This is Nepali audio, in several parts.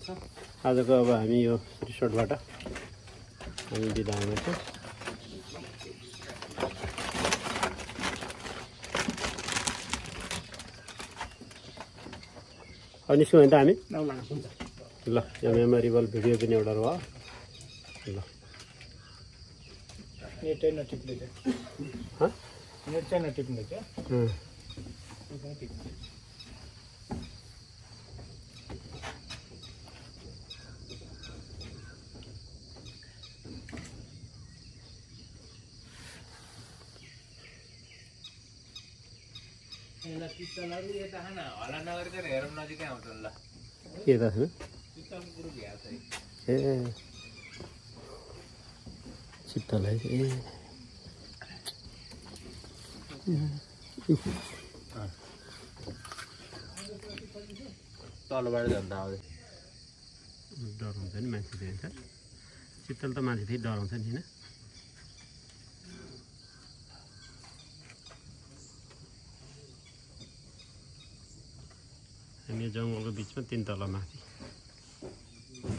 आजको अब हामी यो रिसोर्टबाट हामी बिदा हुनेछौँ। अब निस्क्यौँ भने त हामी ल यो मेमोरेबल भिडियो पनि एउटा भयो। ल नेट नटिप्ने नेट चाहिँ नटिप्ने क्या के त ए चित्तलाई ए तलबाट झन्डा आउँदै डराउँछ नि मान्छे देख्छ। चित्तल त मान्छे फेरि डराउँछ नि होइन। हामी जङ्गलको बिचमा 3 तला माथि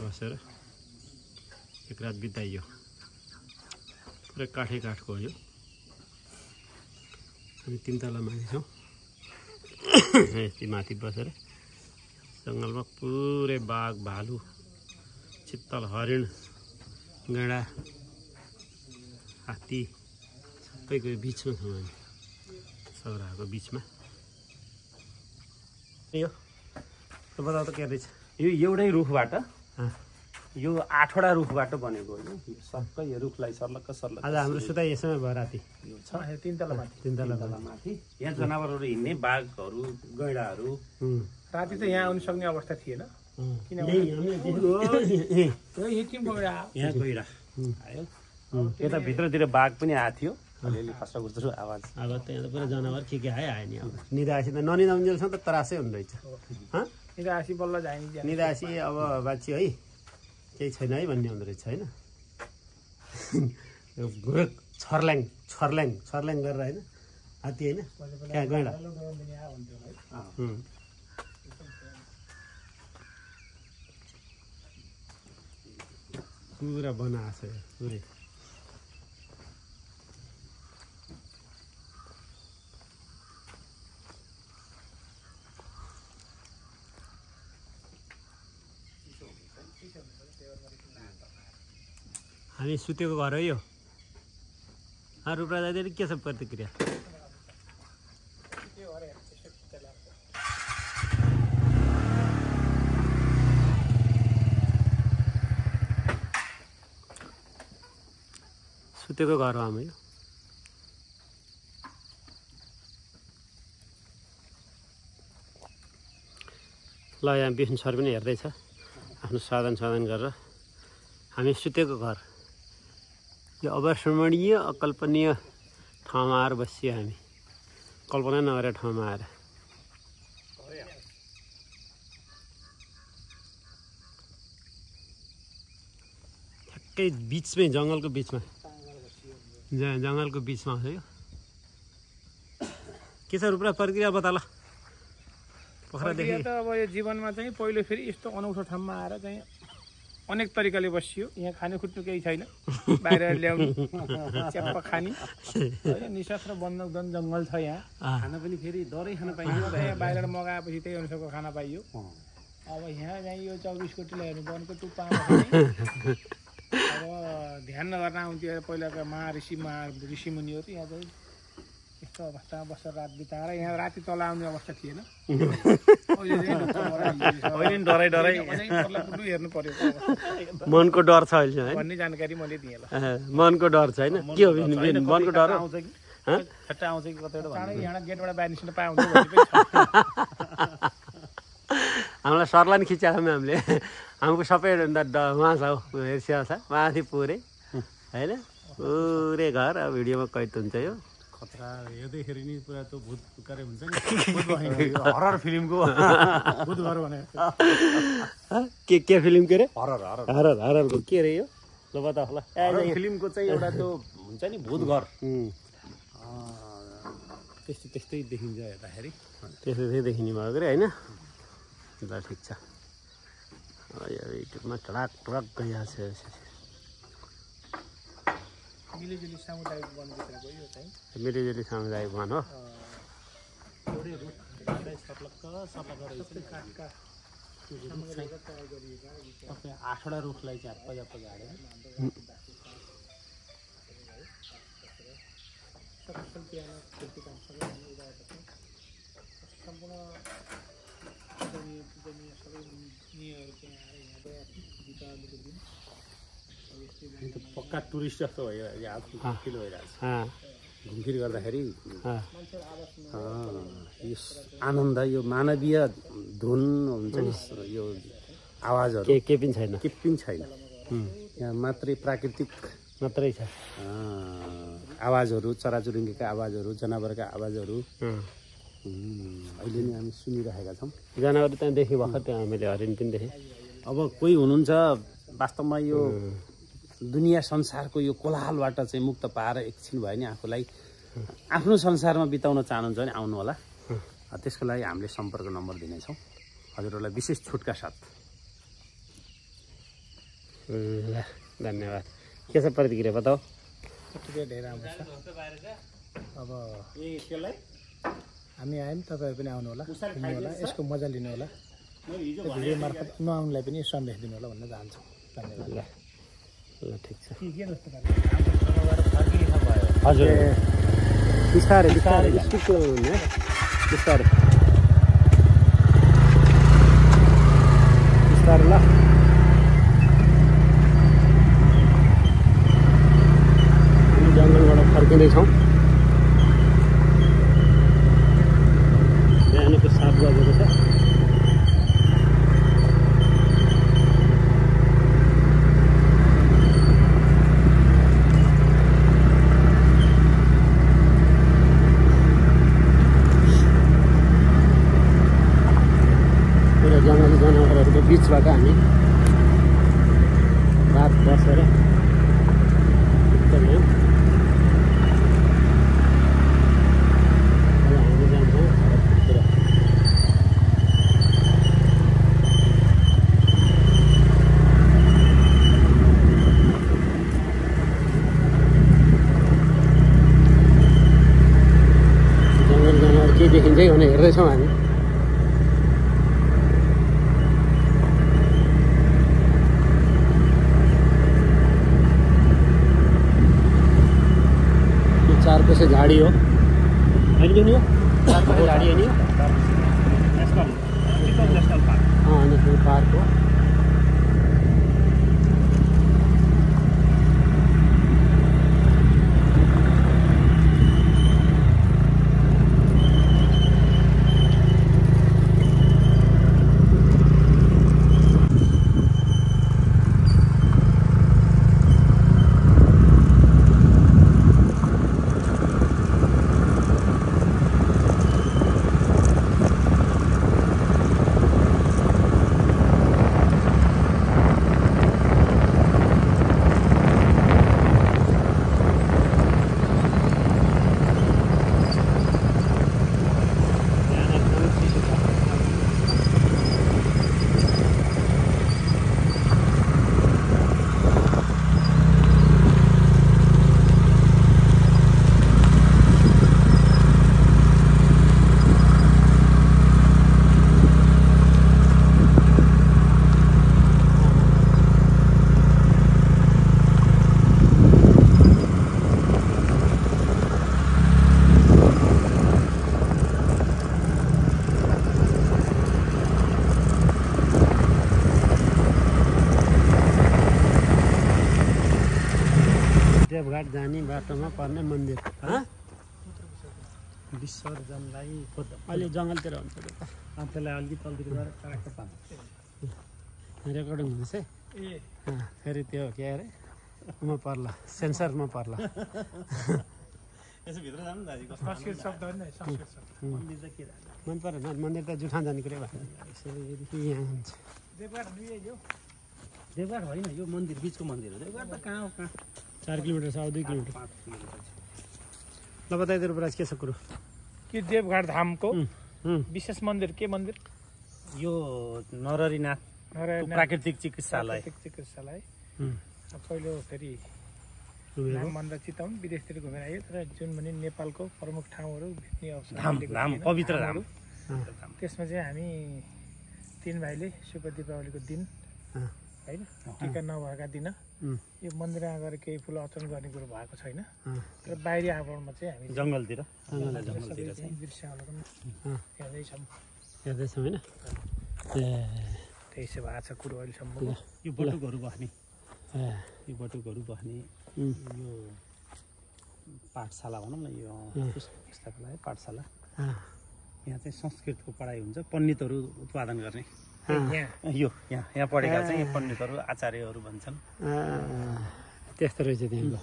बसेर एक रात बिताइयो। पुरै काठै काठको हो यो। हामी 3 तला माथि छौँ। यति माथि बसेर जङ्गलमा पुरै बाघ भालु चित्तल हरिण गैँडा हात्ती सबैको बिचमा छौँ हामी सौराको बिचमा। यो बताउ त के रहेछ यो एउटै रुखबाट यो 8वटा रुखबाट बनेको होइन सबै यो रुखलाई सर्लक्क आज हाम्रो सुताइ यसैमा भयो राति। यो छ 3 तला माथि 3 तला माथि यहाँ जनावरहरू हिँड्ने बाघहरू गैँडाहरू राति त यहाँ आउनु सक्ने अवस्था थिएन किनभने यहाँ गैँडा आयो यता भित्रतिर बाघ पनि आएको थियो अलिअलि खस्रो खुस्रो आवाज। अब त यहाँ त पुरा जनावर के आयो नि अब निदासी त ननिदाउन्जेलसम्म त त्रासै हुँदो रहेछ। निदासी बल्ल जाने निदासी अब बाँची है केही छैन है भन्ने हुँदो रहेछ होइन। घुरक छर्ल्याङ छर्ल्याङ छर्ल्याङ गरेर होइन हात्ती होइन त्यहाँ गैँडा पुरा बनाएको छ पुरै। हामी सुतेको घर हो यो। रूपरा दाइले के छ प्रतिक्रिया? सुतेको घर हो हाम्रो यो। ल यहाँ विष्णु सर पनि हेर्दैछ आफ्नो साधन गरेर। हामी सुतेको घर यो अविस्मरणीय अकल्पनीय ठाउँमा आएर बसियो हामी कल्पना नगरेको ठाउँमा आएर। ठ्याक्कै बिचमै जङ्गलको बिचमा जङ्गलको बिचमा आउँछ यो। के छ रूपरा प्रक्रिया बता ल। पोखरादेखि त अब यो जीवनमा चाहिँ पहिलो फेरि यस्तो अनौठो ठाउँमा आएर चाहिँ अनेक तरिकाले बसियो। यहाँ खाने खुट्नु केही छैन बाहिर ल्याउनु च्याप्पा खाने निशस्त्र बन्द जङ्गल छ यहाँ। खाना पनि फेरि डरै खान पाइयो बाहिर मगाएपछि त्यही अनुसारको खाना पाइयो। अब यहाँ चाहिँ यो 24 कोटीलाई हेर्नु बनको टुप्पामा अब ध्यान नगर्न आउँथ्यो पहिलाका ऋषि मुनिहरू। यहाँ चाहिँ यस्तो अवस्थामा बसेर रात बिताएर यहाँ राति तल आउने अवस्था थिएन। डराइ हेर्नु पर्यो मनको डर छ अहिले भन्ने जानकारी मैले दिएँ ल। मनको डर छ होइन के हो मनको डर आउँछ कि छट्टा आउँछ कि कतैबाट यहाँ गेटबाट बाहिर निस्किन पाउँछ। हामीलाई सरलाई नि खिच्याएको थियौँ हामीले। हाम्रो सबैभन्दा उहाँ छ हेर्सिया छ माथि पुरै होइन पुरै घर अब भिडियोमा कैद हुन्छ यो। खतरा हेर्दैखेरि नि पुरा त्यो भूत कार्य हुन्छ नि हरर फिल्मको भूत घर भने के फिल्म के अरे हररको के अरे यो ल बता ल। फिल्मको चाहिँ एउटा त्यो हुन्छ नि भूत घर त्यस्तै देखिन्छ हेर्दाखेरि त्यस्तै देखिने भयो के अरे होइन। ल ठिक छ। युट्युबमा टडाक टडाक गइरहेको छ। मिलिजुली सामुदायिक वनभित्रको यो चाहिँ मिलिजुली सामुदायिक वन हो। एउटै रुख गाड्दै सप्लक्क सफा गरेको छ। काठका सामग्रीबाट तयार गरिएको तपाईँ 8वटा रुखलाई चाहिँ हप्पा गाडेर सकुशल पियानो खेती काम सबै उदाएको छ। सम्पूर्ण पूजनीय सबै मुनिहरू चाहिँ आएर यहाँ गएका थिए दीपावलीको दिन। पक्का टुरिस्ट जस्तो भयो आज फिल भइरहेको छ। हाँ घुमफिर गर्दाखेरि हाँ यो आनन्द, यो मानवीय धुन हुन्छ नि, यो आवाजहरू के पनि छैन, के पनि छैन। यहाँ मात्रै प्राकृतिक मात्रै छ। आवाजहरू, चराचुरुङ्गीका आवाजहरू, जनावरका आवाजहरू अहिले नै हामी सुनिरहेका छौँ। जनावर त्यहाँ देखेँ भर्खर, त्यहाँ मैले हरिण पनि देखेँ। अब कोही हुनुहुन्छ वास्तवमा यो दुनियाँ संसारको यो कोलाहलबाट चाहिँ मुक्त पाएर एकछिन भए नि आफूलाई आफ्नो संसारमा बिताउन चाहनुहुन्छ भने आउनु होला। त्यसको लागि हामीले सम्पर्क नम्बर दिनेछौँ हजुरहरूलाई विशेष छुटका साथ। ल धन्यवाद। के छ प्रतिक्रिया बताऊ? प्रतिक्रिया धेरै राम्रो छ। अब हामी आयौँ, तपाईँहरू पनि आउनु होला, घुम्नु होला, यसको मजा लिनु होला। भिडियो मार्फत नआउनुलाई पनि सन्देश दिनु होला भन्न चाहन्छौँ। धन्यवाद। ल ठिक छ। के जस्तो हजुर बिस्तारै बिस्तारै स्टिकको हुने बिस्तारै बिस्तारै ल। हामी जङ्गलबाट फर्किँदैछौँ। बिहानको 7 बजेको छ। जङ्गली जनावरहरूको बिचबाट हामी रात बसेर एकदमै हामी जान्छौँ घरतिर। जङ्गली जनावर के देखिन्छ भनेर हेर्दैछौँ हामी। चारकोसे झाडी हो, होइन नि? चारकोसे झाडी हो नि? नेसनल पार्क हो। देवघाट जाने बाटोमा पर्ने मन्दिर विसर्जनलाई अलि जङ्गलतिर हुन्छ। त्यसलाई अलिकति तलतिर गएर ट्र्याक्टर पार्नु रेकर्डिङ हुँदैछ है। फेरि त्यो के अरे म पर्ला, सेन्सरमा पर्ला। यसो भित्र जानु न दाजु। संस्कृत शब्द होइन, संस्कृत शब्द। मन्दिर चाहिँ के मन परेन, मन्दिर त जुठान जाने कुरै भयो। यसरी यहाँ हुन्छ देवघाट यो देवघाट होइन, यो मन्दिर बिचको मन्दिर हो। देवघाट त कहाँ हो, कहाँ 4 किलोमिटर छ, 2 किलोमिटर। 5 किलोमिटर छ। ल बताइदिनु पऱ्यो के छ कुरो? कि देवघाट धामको विशेष मन्दिर के मन्दिर? यो नरहरिनाथ प्राकृतिक चिकित्सालय चिकित्सालय उम्, पहिलो फेरि घुमेको नाम भन्दा चिताउन विदेशतिर घुमेर आयो तर जुन भने नेपालको प्रमुख ठाउँहरू भेट्ने अवसर धाम मिलेको धाम थिएन। पवित्र धाम त्यसमा चाहिँ हामी 3 भाइले शुभ दीपावलीको दिन अँ, होइन टिका नभएका दिन उम्, यो मन्दिरमा गएर केही फुल अर्चन गर्ने कुरो भएको छैन अँ, तर बाहिरी आवरणमा चाहिँ हामी जङ्गलतिर सबै चाहिँ दृश्यावलोकन अँ, हेर्दैछौँ हेर्दैछौँ होइन ए त्यही सेवा भएको छ कुरो अहिलेसम्म यो बटुकहरू बस्ने ए, यो बटुकहरू बस्ने उम्, यो पाठशाला भनौँ न यो पुस्तकालय पाठशाला अँ, यहाँ चाहिँ संस्कृतको पढाइ हुन्छ पण्डितहरू उत्पादन गर्ने यहाँ यो यहाँ पढेका चाहिँ पण्डितहरू आचार्यहरू भन्छन् अँ, त्यस्तो रहेछ त्यहाँको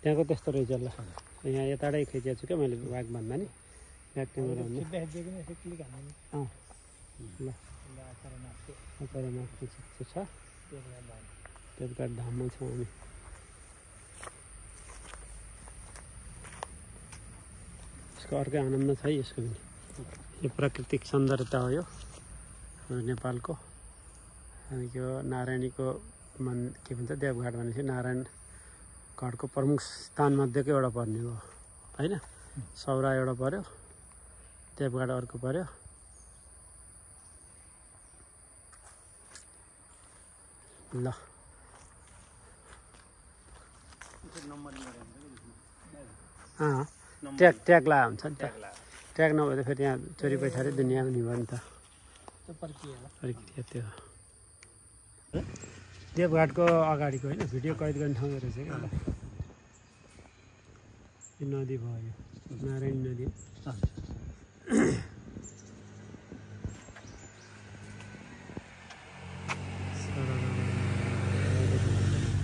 त्यहाँको त्यस्तो रहेछ ल यहाँ यताडै खिचेको छु क्या मैले ब्याग भन्दा नि ब्याग क्यामेरा भन्दा खिच्दाखेरि पनि यसो क्लिक हान्नु अँ ल आकार नाच्यो अचारमा खिचेको छ देवघाट धाममा छौँ हामी यसको अर्कै आनन्द छ है यसको पनि यो प्राकृतिक सौन्दर्यता हो यो हाम्रो नेपालको अनि यो नारायणीको के भन्छ देवघाट भनेपछि नारायण घाटको प्रमुख स्थानमध्येको एउटा पर्ने हो होइन सौरा एउटा पर्यो देवघाट अर्को पर्यो ल अँ ट्याग ला हुन्छ नि त ट्याग नभए त फेरि यहाँ चोरी पैठारी दुनियाँ हुने भयो नि त त्यो प्रक्रिया प्रक्रिया त्यो देवघाटको अगाडिको होइन भिडियो कैद गर्ने ठाउँ रहेछ क्या ल यो नदी भयो यो नारायण नदी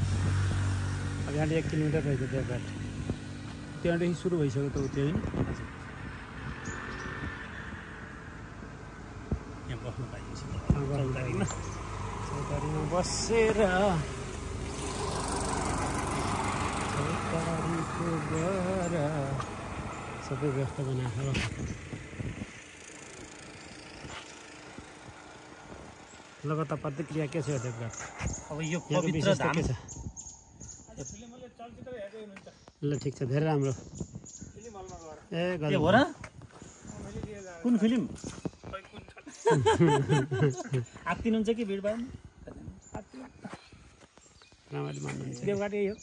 अब यहाँबाट 1 किलोमिटर रहेछ देवघाट त्यहाँदेखि सुरु भइसक्यो त उतै होइन यहाँ बस्नु पाइन्छ चौतारीमा बसेर चौतारीको गर सबै व्यवस्था बनाएको लगता प्रतिक्रिया के छ देवघाट अब यो यहाँको पवित्र विशेषता धाम के छ फिल्मले चलचित्र हेर्दै हुनुहुन्छ ल ठिक छ धेरै राम्रो फिल्म हलमा गएर ए के गजब हो र मैले लिएर जाँदा कुन फिल्म खै कुन छ आत्तिनुहुन्छ कि भिडभाड राम्ररी मान्नुहुन्छ देवघाट यही हो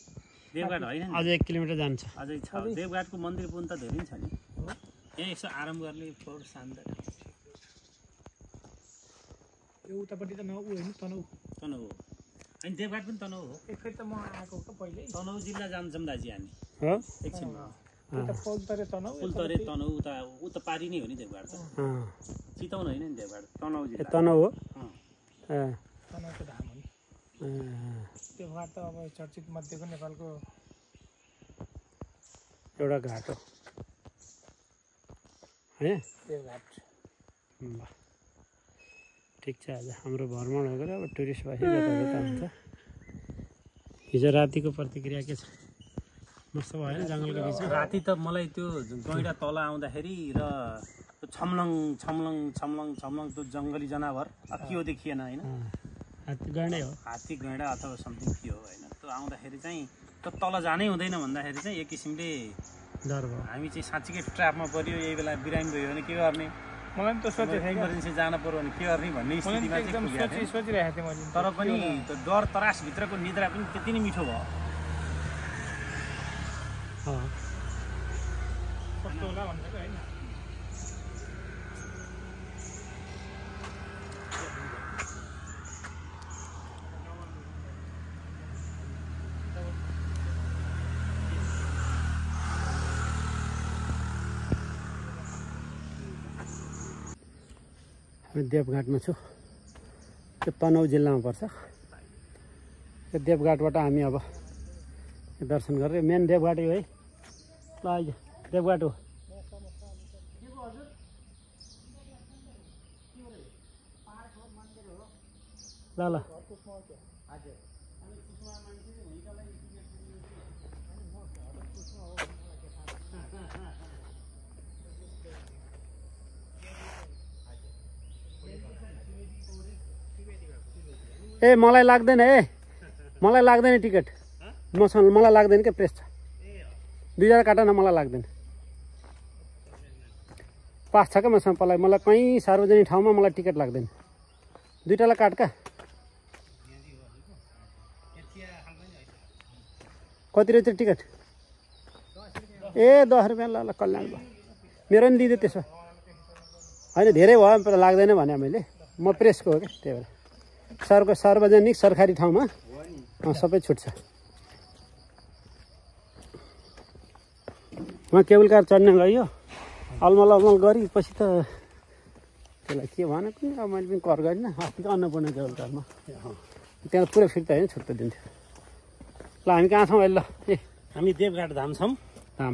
देवघाट होइन नि अझ 1 किलोमिटर जान्छ अझै छ देवघाटको मन्दिर पुन त धेरै छ नि यहाँ यसो आराम गर्ने फोहोर शान्त यो उतापट्टि त ऊ होइन तनहु तनहु हो अनि देवघाट पनि तनहु हो एकखेप त म आएको त पहिल्यै तनहु जिल्ला जान्छौँ दाजु हामी हो एकछिनमा उता पुलतरे तनहु फुलतरे तनहु उता पारि नै हो नि देवघाट त अँ चितवन होइन नि देवघाट तनहु ए जिल्ला तनहु हो अँ। ए तनहुको धाम हो नि देवघाट त अब चर्चित मध्येको नेपालको एउटा घाट हो है देवघाट ल ठिक छ आज हाम्रो भ्रमण हो अब टुरिस्ट भएपछि जता हुन्छ हिजो रातिको प्रतिक्रिया के छ मस्त भएन जङ्गलको बिचमा राति त मलाई त्यो गैँडा तल आउँदाखेरि र त्यो छम्लङ छम्लङ छम्लङ छम्लङ त्यो जङ्गली जनावर के हो देखिएन होइन हात्ती गएनै हो हात्ती गैँडा अथवा समथिङ के हो होइन त्यो आउँदाखेरि चाहिँ त्यो तल जानै हुँदैन भन्दाखेरि चाहिँ एक किसिमले डर भयो हामी चाहिँ साँच्चीकै ट्र्यापमा पऱ्यो यही बेला बिरामी भयो भने के गर्ने मलाई पनि त सोचेको थिएँ इमर्जेन्सी जान पर्यो भने के गर्ने भन्ने मैले स्थितिमा त एकदम चाहिँ पुगेको थिएँ। सोचिरहेको थिएँ मैले तर पनि त्यो डर तरासभित्रको निद्रा पनि त्यति नै मिठो भयो अँ कस्तो होला भनेको होइन हामी देवघाटमा छु त्यो तनहुँ जिल्लामा पर्छ त्यो देवघाटबाट हामी अब दर्शन गरेर मेन देवघाट यो है ल आइज देवघाट हो ल ल ए मलाई लाग्दैन मलाई लाग्दैन टिकट मलाई लाग्दैन क्या प्रेस छ 2 काट न मलाई लाग्दैन पास छ क्या मसँग मलाई कहीँ सार्वजनिक ठाउँमा मलाई टिकट लाग्दैन 2टालाई काट का कति रहेछ टिकट ए 10 रुपियाँ ल कल्याण भयो मेरो नि दिँदै त्यसो होइन धेरै भयो लाग्दैन भने मैले म प्रेसको हो क्या त्यही भएर सार्वजनिक सरकारी ठाउँमा सबै छुट्छ उहाँ केबल कार चढ्न गयो अलमल गरी पछि त त्यसलाई के भनेको नि अब मैले पनि कर गरिनँ अस्तिको अन्नपूर्ण केबल कारमा त्यहाँ पुरै फिर्ता होइन छुट्टा दिन्थ्यो ल हामी कहाँ छौँ अहिले ल ए हामी देवघाट धाम छौँ धाम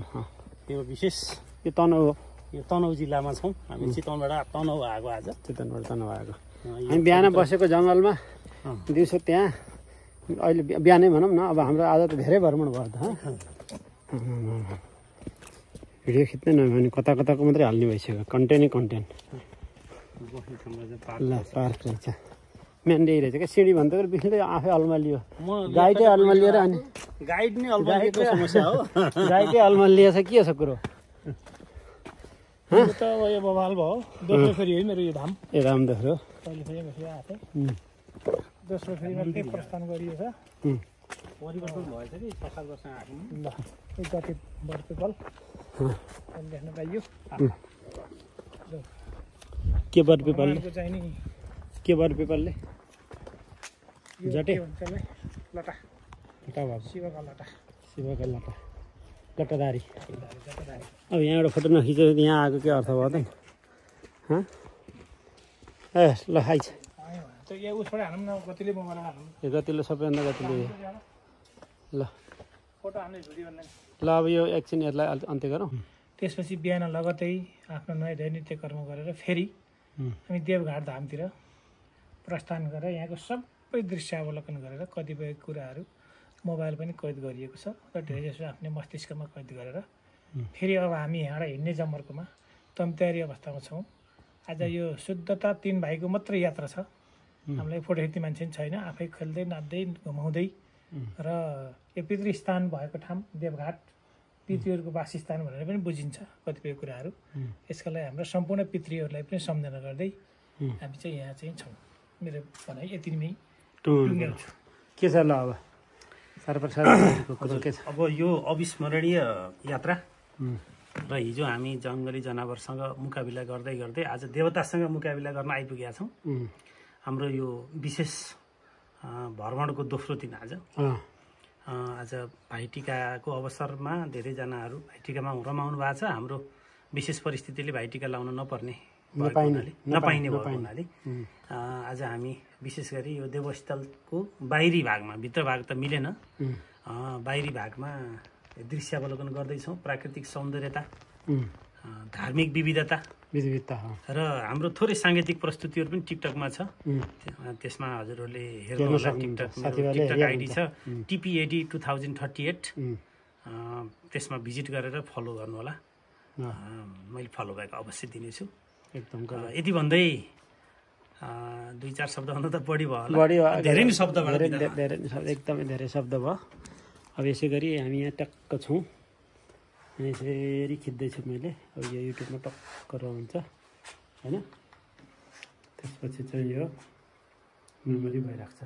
यो विशेष यो तनहु हो यो तनहु जिल्लामा छौँ हामी चितवनबाट तनहु आएको आज चितवनबाट तनहु आएको हामी बिहान बसेको जङ्गलमा दिउँसो त्यहाँ अहिले बिहानै भनौँ न अब हाम्रो आज त धेरै भ्रमण भयो त भिडियो खिच्नै नभए भने कता कताको मात्रै हाल्ने भइसक्यो कन्टेन्टै कन्टेन्ट ल पार्क रहेछ मेन यही रहेछ क्या सिँढी भन्दा बिस्दै आफै अल्मलियो गाइडै अल्मलिएर अनि गाइड नै अल्मलिएको समस्या हो गाइडै अल्मलिएछ के छ कुरो त अब यो बवाल भयो दोस्रो फेरि है मेरो यो धाम ए धाम दोस्रो पहिले फेरि बसी आएको दोस्रो फेरि मात्रै प्रस्थान गरिएछ परिवर्तन भएछ कि 7 वर्ष आएको ल एक गति बढ्पेपल देख्न पाइयो के बढ्पेपलले चाहिँ नि के बढ्पेपलले जटे लटा लटा भएको शिवका लटा लट्टादारी अब यहाँबाट फोटो नखिचेको त यहाँ आएको के अर्थ भयो त ए ल आइछ यो उसबाट हानौँ न गतिले मोबाइल हानौँ यो गतिलो सबैभन्दा गतिलो ल फोटो हान्ने भिडियो भन्ने ल अब यो एकछिन यसलाई अन्त्य गरौँ त्यसपछि बिहान लगतै आफ्नो नुहाइ नित्य कर्म गरेर फेरि हामी देवघाट धामतिर प्रस्थान गरेर यहाँको सबै दृश्य अवलोकन गरेर कतिपय कुराहरू मोबाइल पनि कैद गरिएको छ र धेरै जसो आफ्नो मस्तिष्कमा कैद गरेर फेरि अब हामी यहाँबाट हिँड्ने जमर्कोमा तयारी अवस्थामा छौँ आज यो शुद्धता 3 भाइको मात्र यात्रा छ हामीलाई फोटो खिच्ने मान्छे पनि छैन आफै खेल्दै नाच्दै घुमाउँदै र यो पितृस्थान भएको ठाउँ देवघाट पितृहरूको वासस्थान भनेर पनि बुझिन्छ कतिपय कुराहरू यसका लागि हाम्रो सम्पूर्ण पितृहरूलाई पनि सम्झना गर्दै हामी चाहिँ यहाँ चाहिँ छौँ मेरो भनाइ यति नै टुङ्ग्याउँछु के छ ल अब के छ अब यो अविस्मरणीय यात्रा र हिजो हामी जङ्गली जनावरसँग मुकाबिला गर्दै गर्दै आज देवतासँग मुकाबिला गर्न आइपुगेका छौँ हाम्रो यो विशेष भ्रमणको दोस्रो दिन आज भाइटिकाको अवसरमा धेरैजनाहरू भाइटिकामा रमाउनु भएको छ हाम्रो विशेष परिस्थितिले भाइटिका लाउन नपाइने भएको हुनाले आज हामी विशेष गरी यो देवस्थलको बाहिरी भागमा भित्र भाग त मिलेन बाहिरी भागमा दृश्यावलोकन गर्दैछौँ प्राकृतिक सौन्दर्यता धार्मिक विविधता र हाम्रो थोरै साङ्गीतिक प्रस्तुतिहरू पनि टिकटकमा छ त्यसमा हजुरहरूले हेर्नुहोला टिकटक आइडी छ TPAD 2038 त्यसमा भिजिट गरेर फलो गर्नुहोला मैले फलो भएको अवश्य दिनेछु एकदम यति भन्दै 2-4 शब्दभन्दा त बढी भयो धेरै नै शब्दबाट एकदमै धेरै शब्द भयो अब यसै गरी हामी यहाँ टक्क छौँ यसरी खिच्दैछु मैले अब यो युट्युबमा टक्क हुन्छ होइन त्यसपछि चाहिँ यो मेमोरी भइरहेको छ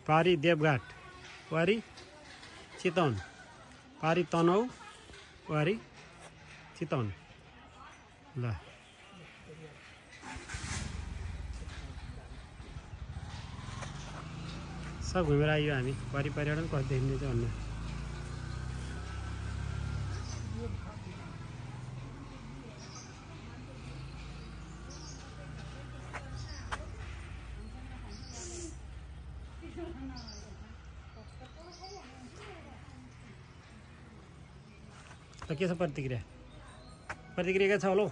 पारी देवघाट वारी चितवन पारी तनहु वारी चितवन ल सब घुमेर आयो हामी वारी पर्यटन कति देखिने चाहिँ भन्ने के छ प्रतिक्रिया के छ होला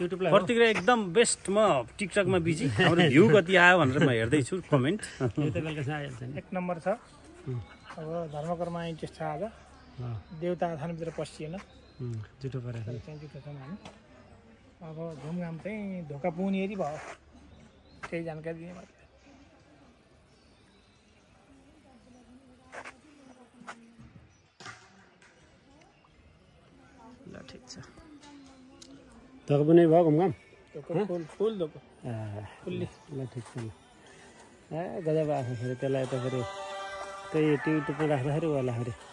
युट्युबलाई प्रतिक्रिया एकदम बेस्ट म टिकटकमा बिजी हाम्रो भ्यू कति आयो भनेर म हेर्दैछु कमेन्ट यो त बेलुका आइहाल्छ नि 1 नम्बर छ अब धर्मकर्म इन्ट्रेस्ट छ आज देउता थानभित्र पसिएन जुठो परेको छ चाहिँ जुठो छौँ हामी अब घुमघाम चाहिँ धोका पुग्ने यदि भयो त्यही जानकारी दिने भयो ल ठिक छ धोका पुग्ने भयो घुमघाम फुल धोको फुल्ली ल ठिक छ ल गजब आएको फेरि त्यसलाई त फेरि त्यही युट्युबमा राख्दाखेरि होला फेरि